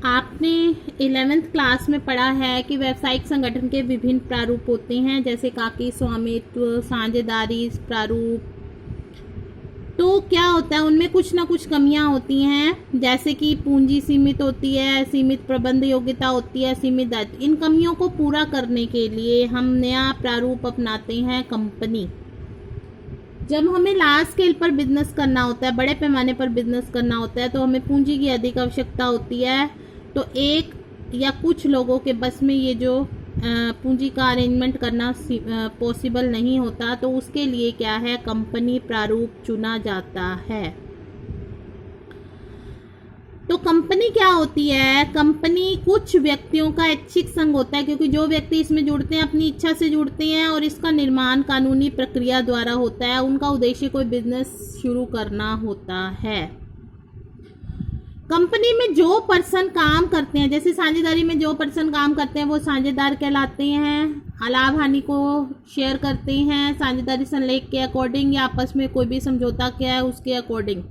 आपने 11th class में पढ़ा है कि व्यावसायिक संगठन के विभिन्न प्रारूप होते हैं, जैसे एकाकी स्वामित्व, साझेदारी प्रारूप। तो क्या होता है, उनमें कुछ ना कुछ कमियां होती हैं, जैसे कि पूंजी सीमित होती है, सीमित प्रबंध योग्यता होती है, सीमित दायित्व। इन कमियों को पूरा करने के लिए हम नया प्रारूप अपनाते हैं, कंपनी। जब हमें लार्ज स्केल पर बिजनेस करना होता है, बड़े पैमाने पर बिजनेस करना होता है, तो हमें पूंजी की अधिक आवश्यकता होती है। तो एक या कुछ लोगों के बस में ये जो पूंजी का अरेंजमेंट करना पॉसिबल नहीं होता, तो उसके लिए क्या है, कंपनी प्रारूप चुना जाता है। तो कंपनी क्या होती है? कंपनी कुछ व्यक्तियों का ऐच्छिक संघ होता है, क्योंकि जो व्यक्ति इसमें जुड़ते हैं अपनी इच्छा से जुड़ते हैं, और इसका निर्माण कानूनी प्रक्रिया द्वारा होता है। उनका उद्देश्य कोई बिजनेस शुरू करना होता है। कंपनी में जो पर्सन काम करते हैं, जैसे साझेदारी में जो पर्सन काम करते हैं वो साझेदार कहलाते हैं। लाभ हानि को शेयर करते हैं साझेदारी संलेख के अकॉर्डिंग, या आपस में कोई भी समझौता किया है उसके अकॉर्डिंग।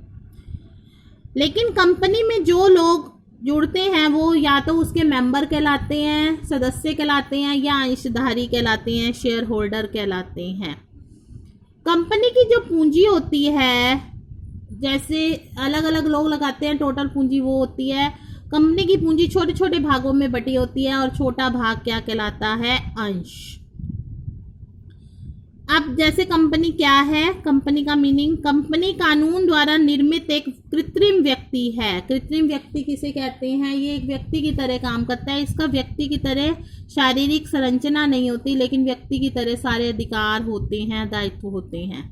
लेकिन कंपनी में जो लोग जुड़ते हैं वो या तो उसके मेंबर कहलाते हैं, सदस्य कहलाते हैं, या अंशधारी कहलाते हैं, शेयर होल्डर कहलाते हैं। कंपनी की जो पूंजी होती है, जैसे अलग अलग लोग लगाते हैं, टोटल पूंजी वो होती है। कंपनी की पूंजी छोटे छोटे भागों में बटी होती है, और छोटा भाग क्या कहलाता है? अंश। अब जैसे कंपनी क्या है, कंपनी का मीनिंग, कंपनी कानून द्वारा निर्मित एक कृत्रिम व्यक्ति है। कृत्रिम व्यक्ति किसे कहते हैं? ये एक व्यक्ति की तरह काम करता है। इसका व्यक्ति की तरह शारीरिक संरचना नहीं होती, लेकिन व्यक्ति की तरह सारे अधिकार होते हैं, दायित्व होते हैं।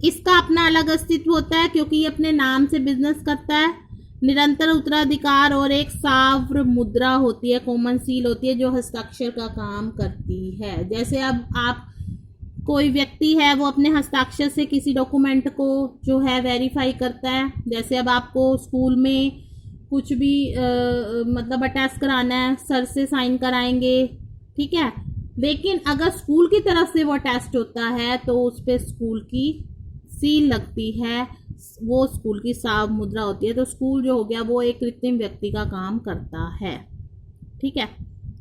इसका अपना अलग अस्तित्व होता है, क्योंकि ये अपने नाम से बिजनेस करता है। निरंतर उत्तराधिकार और एक सार्व मुद्रा होती है, कॉमन सील होती है, जो हस्ताक्षर का काम करती है। जैसे अब आप कोई व्यक्ति है, वो अपने हस्ताक्षर से किसी डॉक्यूमेंट को जो है वेरीफाई करता है। जैसे अब आपको स्कूल में कुछ भी मतलब अटैच कराना है, सर से साइन कराएंगे, ठीक है। लेकिन अगर स्कूल की तरफ से वो अटैच्ड होता है तो उस पर स्कूल की सील लगती है, वो स्कूल की सार्व मुद्रा होती है। तो स्कूल जो हो गया वो एक कृत्रिम व्यक्ति का काम करता है, ठीक है।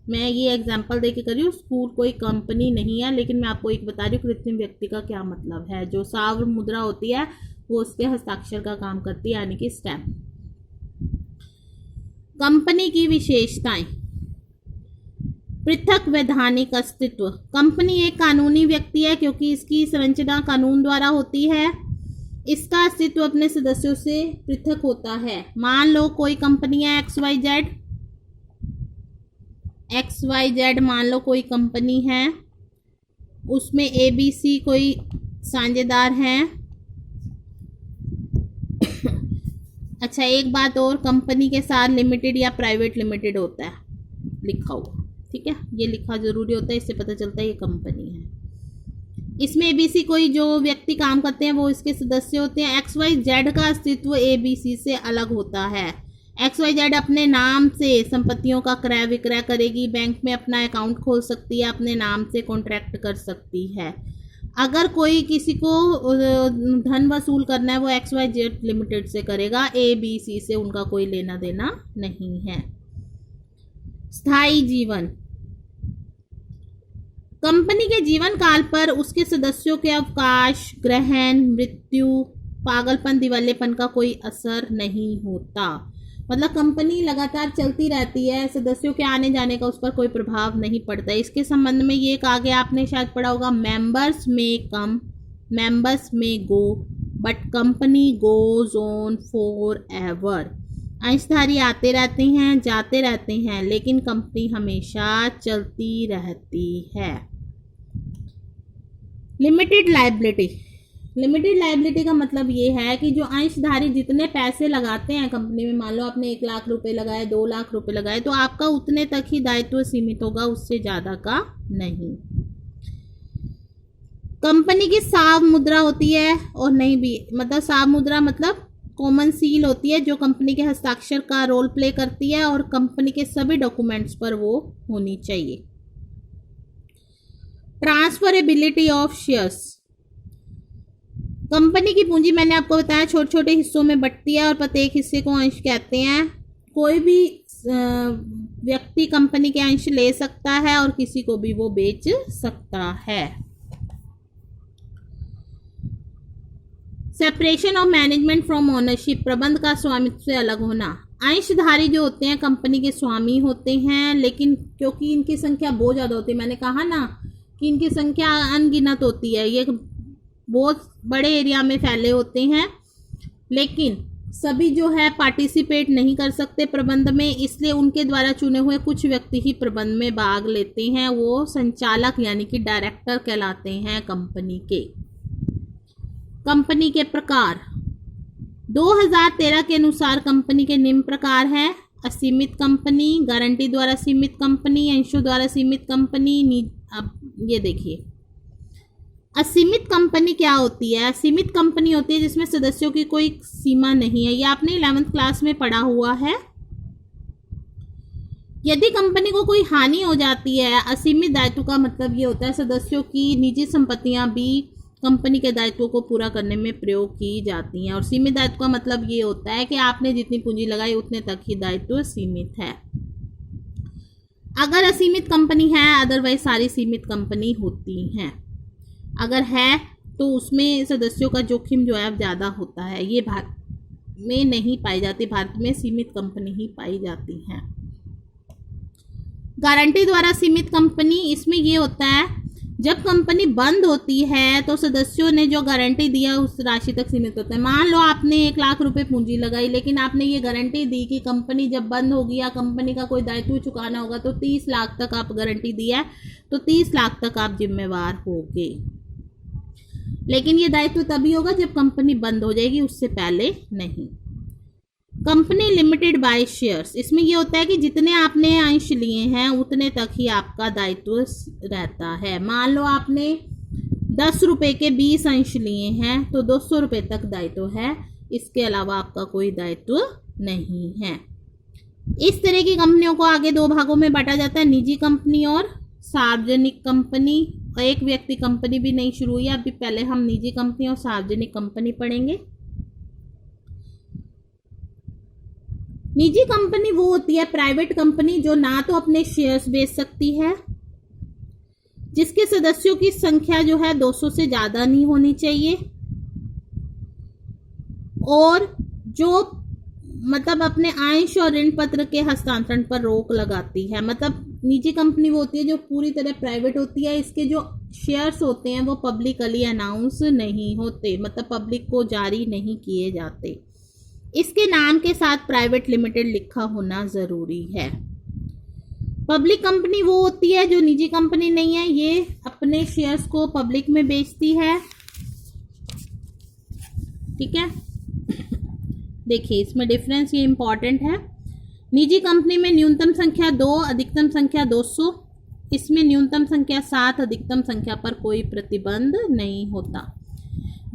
मैं ये एग्जांपल देके कर रही हूँ, स्कूल कोई कंपनी नहीं है, लेकिन मैं आपको एक बता रही हूँ कृत्रिम व्यक्ति का क्या मतलब है। जो सार्व मुद्रा होती है वो उसके हस्ताक्षर का काम करती है, यानी कि स्टैम्प। कंपनी की विशेषताएं। पृथक वैधानिक अस्तित्व। कंपनी एक कानूनी व्यक्ति है, क्योंकि इसकी संरचना कानून द्वारा होती है। इसका अस्तित्व अपने सदस्यों से पृथक होता है। मान लो कोई कंपनी है XYZ, मान लो कोई कंपनी है, उसमें ABC कोई साझेदार हैं। अच्छा, एक बात और, कंपनी के साथ लिमिटेड या प्राइवेट लिमिटेड होता है लिखा हुआ, ठीक है। ये लिखा जरूरी होता है, इससे पता चलता है ये कंपनी है। इसमें ABC कोई जो व्यक्ति काम करते हैं वो इसके सदस्य होते हैं। XYZ का अस्तित्व ABC से अलग होता है। XYZ अपने नाम से संपत्तियों का क्रय विक्रय करेगी, बैंक में अपना अकाउंट खोल सकती है, अपने नाम से कॉन्ट्रैक्ट कर सकती है। अगर कोई किसी को धन वसूल करना है वो XYZ लिमिटेड से करेगा, ABC से उनका कोई लेना देना नहीं है। स्थायी जीवन। कंपनी के जीवन काल पर उसके सदस्यों के अवकाश, ग्रहण, मृत्यु, पागलपन, दिवालियेपन का कोई असर नहीं होता। मतलब कंपनी लगातार चलती रहती है, सदस्यों के आने जाने का उस पर कोई प्रभाव नहीं पड़ता। इसके संबंध में ये कहा गया, आपने शायद पढ़ा होगा, मेंबर्स में कम, मेंबर्स में go, but company goes on forever. अंशधारी आते रहते हैं, जाते रहते हैं, लेकिन कंपनी हमेशा चलती रहती है। Limited liability. लिमिटेड लायबिलिटी का मतलब ये है कि जो अंशधारी जितने पैसे लगाते हैं कंपनी में, मान लो आपने 1 लाख रुपए लगाए, 2 लाख रुपए लगाए, तो आपका उतने तक ही दायित्व सीमित होगा, उससे ज़्यादा का नहीं। कंपनी की सार्व मुद्रा होती है और नहीं भी, मतलब सार्व मुद्रा मतलब कॉमन सील होती है, जो कंपनी के हस्ताक्षर का रोल प्ले करती है, और कंपनी के सभी डॉक्यूमेंट्स पर वो होनी चाहिए। Transferability of shares. कंपनी की पूंजी मैंने आपको बताया छोटे छोटे हिस्सों में बंटती है, और प्रत्येक हिस्से को अंश कहते हैं। कोई भी व्यक्ति कंपनी के अंश ले सकता है और किसी को भी वो बेच सकता है। Separation of management from ownership, प्रबंध का स्वामित्व से अलग होना। अंशधारी जो होते हैं कंपनी के स्वामी होते हैं, लेकिन क्योंकि इनकी संख्या बहुत ज़्यादा होती है, मैंने कहा ना कि इनकी संख्या अनगिनत होती है, ये बहुत बड़े एरिया में फैले होते हैं, लेकिन सभी जो है पार्टिसिपेट नहीं कर सकते प्रबंध में, इसलिए उनके द्वारा चुने हुए कुछ व्यक्ति ही प्रबंध में भाग लेते हैं। वो संचालक यानी कि डायरेक्टर कहलाते हैं कंपनी के। कंपनी के प्रकार 2013 के अनुसार कंपनी के निम्न प्रकार हैं: असीमित कंपनी, गारंटी द्वारा सीमित कंपनी, अंशों द्वारा सीमित कंपनी। अब ये देखिए, असीमित कंपनी क्या होती है? असीमित कंपनी होती है जिसमें सदस्यों की कोई सीमा नहीं है। ये आपने 11th क्लास में पढ़ा हुआ है। यदि कंपनी को कोई हानि हो जाती है, असीमित दायित्व का मतलब ये होता है सदस्यों की निजी संपत्तियां भी कंपनी के दायित्वों को पूरा करने में प्रयोग की जाती हैं। और सीमित दायित्व का मतलब ये होता है कि आपने जितनी पूंजी लगाई उतने तक ही दायित्व सीमित है। अगर असीमित कंपनी है, अदरवाइज सारी सीमित कंपनी होती हैं। अगर है तो उसमें सदस्यों का जोखिम जो है ज़्यादा होता है। ये भारत में नहीं पाई जाती, भारत में सीमित कंपनी ही पाई जाती हैं। गारंटी द्वारा सीमित कंपनी, इसमें ये होता है जब कंपनी बंद होती है तो सदस्यों ने जो गारंटी दिया उस राशि तक सीमित होता है। मान लो आपने 1 लाख रुपए पूंजी लगाई, लेकिन आपने ये गारंटी दी कि कंपनी जब बंद होगी या कंपनी का कोई दायित्व चुकाना होगा तो 30 लाख तक आप गारंटी दिया है, तो 30 लाख तक आप जिम्मेवार होगे। लेकिन ये दायित्व तभी होगा जब कंपनी बंद हो जाएगी, उससे पहले नहीं। कंपनी लिमिटेड बाय शेयर्स, इसमें ये होता है कि जितने आपने अंश लिए हैं उतने तक ही आपका दायित्व रहता है। मान लो आपने 10 रुपए के 20 अंश लिए हैं तो 200 रुपए तक दायित्व है, इसके अलावा आपका कोई दायित्व नहीं है। इस तरह की कंपनियों को आगे 2 भागों में बांटा जाता है, निजी कंपनी और सार्वजनिक कंपनी। एक व्यक्ति कंपनी भी नहीं शुरू हुई, अभी पहले हम निजी कंपनी और सार्वजनिक कंपनी पढ़ेंगे। निजी कंपनी वो होती है प्राइवेट कंपनी जो ना तो अपने शेयर्स बेच सकती है, जिसके सदस्यों की संख्या जो है 200 से ज़्यादा नहीं होनी चाहिए, और जो मतलब अपने अंश और ऋण पत्र के हस्तांतरण पर रोक लगाती है। मतलब निजी कंपनी वो होती है जो पूरी तरह प्राइवेट होती है, इसके जो शेयर्स होते हैं वो पब्लिकली अनाउंस नहीं होते, मतलब पब्लिक को जारी नहीं किए जाते। इसके नाम के साथ प्राइवेट लिमिटेड लिखा होना ज़रूरी है। पब्लिक कंपनी वो होती है जो निजी कंपनी नहीं है, ये अपने शेयर्स को पब्लिक में बेचती है। ठीक है, देखिए इसमें डिफरेंस ये इम्पॉर्टेंट है। निजी कंपनी में न्यूनतम संख्या 2, अधिकतम संख्या 200। इसमें न्यूनतम संख्या 7, अधिकतम संख्या पर कोई प्रतिबंध नहीं होता।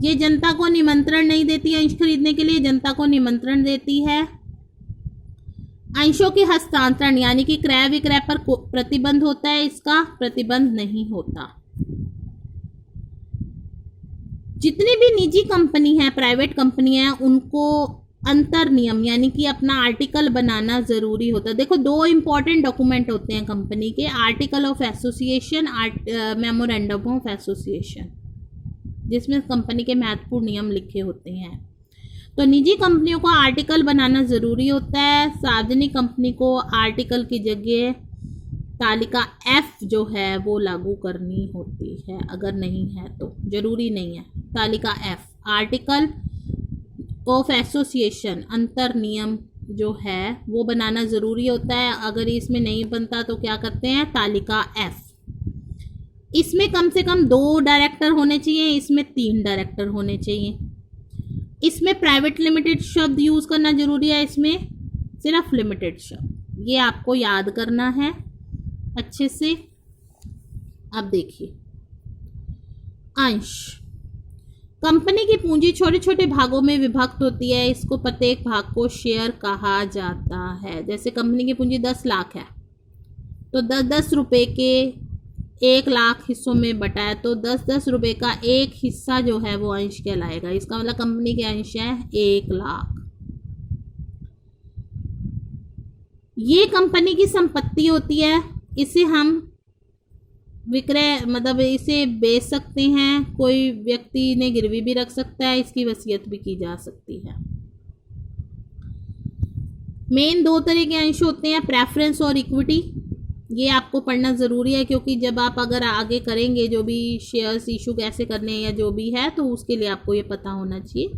ये जनता को निमंत्रण नहीं देती अंश खरीदने के लिए, जनता को निमंत्रण देती है। अंशों के हस्तांतरण यानी कि क्रय विक्रय पर प्रतिबंध होता है, इसका प्रतिबंध नहीं होता। जितनी भी निजी कंपनी है, प्राइवेट कंपनी है, उनको अंतर नियम यानी कि अपना आर्टिकल बनाना ज़रूरी होता है। देखो 2 इम्पॉर्टेंट डॉक्यूमेंट होते हैं कंपनी के, article of association, memorandum of association, जिसमें कंपनी के महत्वपूर्ण नियम लिखे होते हैं। तो निजी कंपनियों को आर्टिकल बनाना ज़रूरी होता है। सार्वजनिक कंपनी को आर्टिकल की जगह तालिका F जो है वो लागू करनी होती है, अगर नहीं है तो, ज़रूरी नहीं है। तालिका F, आर्टिकल ऑफ एसोसिएशन, अंतर नियम जो है वो बनाना ज़रूरी होता है। अगर इसमें नहीं बनता तो क्या करते हैं, तालिका F। इसमें कम से कम 2 डायरेक्टर होने चाहिए, इसमें 3 डायरेक्टर होने चाहिए। इसमें प्राइवेट लिमिटेड शब्द यूज़ करना ज़रूरी है, इसमें सिर्फ लिमिटेड शब्द, ये आपको याद करना है अच्छे से। अब देखिए अंश, कंपनी की पूंजी छोटे छोटे भागों में विभक्त होती है, इसको प्रत्येक भाग को शेयर कहा जाता है। जैसे कंपनी की पूंजी 10 लाख है तो 10-10 रुपये के 1 लाख हिस्सों में बटा है, तो 10-10 रुपये का एक हिस्सा जो है वो अंश कहलाएगा। इसका मतलब कंपनी के अंश है 1 लाख। ये कंपनी की संपत्ति होती है, इसे हम विक्रय मतलब इसे बेच सकते हैं, कोई व्यक्ति ने गिरवी भी रख सकता है, इसकी वसीयत भी की जा सकती है। मेन दो तरह के अंश होते हैं, प्रेफरेंस और इक्विटी। ये आपको पढ़ना ज़रूरी है, क्योंकि जब आप अगर आगे करेंगे जो भी शेयर्स इशू कैसे करने हैं या जो भी है, तो उसके लिए आपको ये पता होना चाहिए।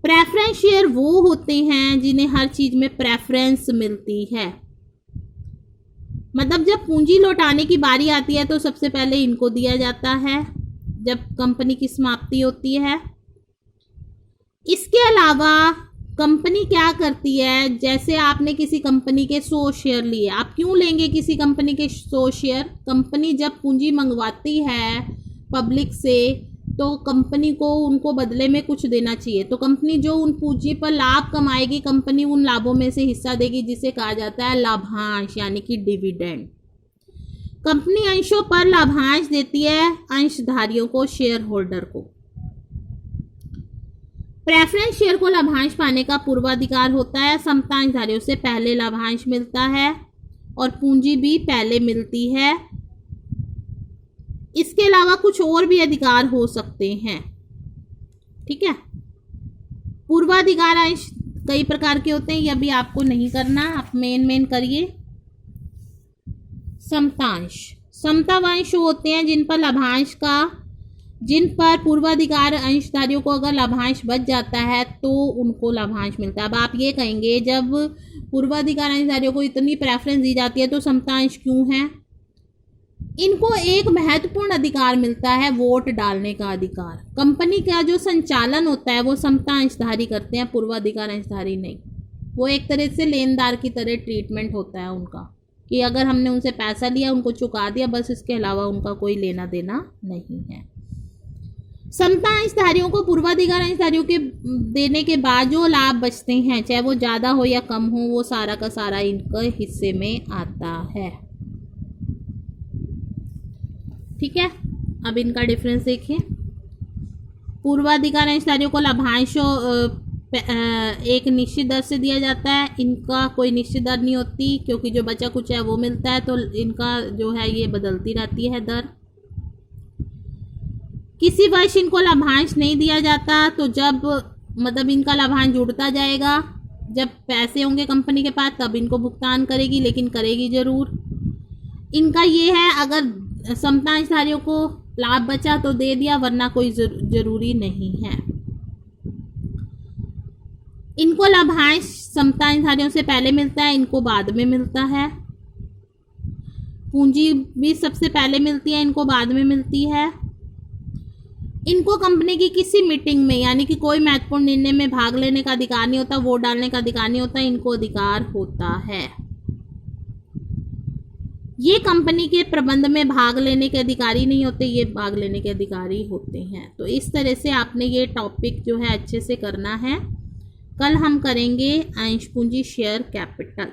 प्रेफरेंस शेयर वो होते हैं जिन्हें हर चीज़ में प्रेफरेंस मिलती है। मतलब जब पूंजी लौटाने की बारी आती है तो सबसे पहले इनको दिया जाता है जब कंपनी की समाप्ति होती है। इसके अलावा कंपनी क्या करती है, जैसे आपने किसी कंपनी के 100 शेयर लिए, आप क्यों लेंगे किसी कंपनी के 100 शेयर? कंपनी जब पूंजी मंगवाती है पब्लिक से तो कंपनी को उनको बदले में कुछ देना चाहिए, तो कंपनी जो उन पूंजी पर लाभ कमाएगी, कंपनी उन लाभों में से हिस्सा देगी, जिसे कहा जाता है लाभांश यानी कि डिविडेंड। कंपनी अंशों पर लाभांश देती है अंशधारियों को, शेयर होल्डर को। प्रेफरेंस शेयर को लाभांश पाने का पूर्वाधिकार होता है, समता अंशधारियों से पहले लाभांश मिलता है और पूंजी भी पहले मिलती है। इसके अलावा कुछ और भी अधिकार हो सकते हैं, ठीक है। पूर्वाधिकार अंश कई प्रकार के होते हैं, यह भी आपको नहीं करना, आप मेन करिए। समतांश, समतावंश होते हैं जिन पर पूर्वाधिकार अंशधारियों को अगर लाभांश बच जाता है तो उनको लाभांश मिलता है। अब आप ये कहेंगे जब पूर्वाधिकार अंशधारियों को इतनी प्रेफरेंस दी जाती है तो समतांश क्यों है? इनको एक महत्वपूर्ण अधिकार मिलता है, वोट डालने का अधिकार। कंपनी का जो संचालन होता है वो समता अंशधारी करते हैं, पूर्वाधिकार अंशधारी नहीं। वो एक तरह से लेनदार की तरह ट्रीटमेंट होता है उनका, कि अगर हमने उनसे पैसा लिया, उनको चुका दिया, बस इसके अलावा उनका कोई लेना देना नहीं है। समता अंशधारियों को पूर्वाधिकार अंशधारियों के देने के बाद जो लाभ बचते हैं, चाहे वो ज़्यादा हो या कम हो, वो सारा का सारा इनके हिस्से में आता है, ठीक है। अब इनका डिफरेंस देखिए। पूर्वाधिकार अंशधारियों को लाभांश एक निश्चित दर से दिया जाता है, इनका कोई निश्चित दर नहीं होती, क्योंकि जो बचा कुछ है वो मिलता है, तो इनका जो है ये बदलती रहती है दर। किसी वर्ष इनको लाभांश नहीं दिया जाता, तो जब मतलब इनका लाभांश जुड़ता जाएगा, जब पैसे होंगे कंपनी के पास तब इनको भुगतान करेगी, लेकिन करेगी ज़रूर। इनका ये है, अगर समता अंशधारियों को लाभ बचा तो दे दिया, वरना कोई ज़रूरी नहीं है। इनको लाभांश समता अंशधारियों से पहले मिलता है, इनको बाद में मिलता है। पूंजी भी सबसे पहले मिलती है, इनको बाद में मिलती है। इनको कंपनी की किसी मीटिंग में यानी कि कोई महत्वपूर्ण निर्णय में भाग लेने का अधिकार नहीं होता, वोट डालने का अधिकार नहीं होता, इनको अधिकार होता है। ये कंपनी के प्रबंध में भाग लेने के अधिकारी नहीं होते, ये भाग लेने के अधिकारी होते हैं। तो इस तरह से आपने ये टॉपिक जो है अच्छे से करना है। कल हम करेंगे अंश पूंजी, शेयर कैपिटल।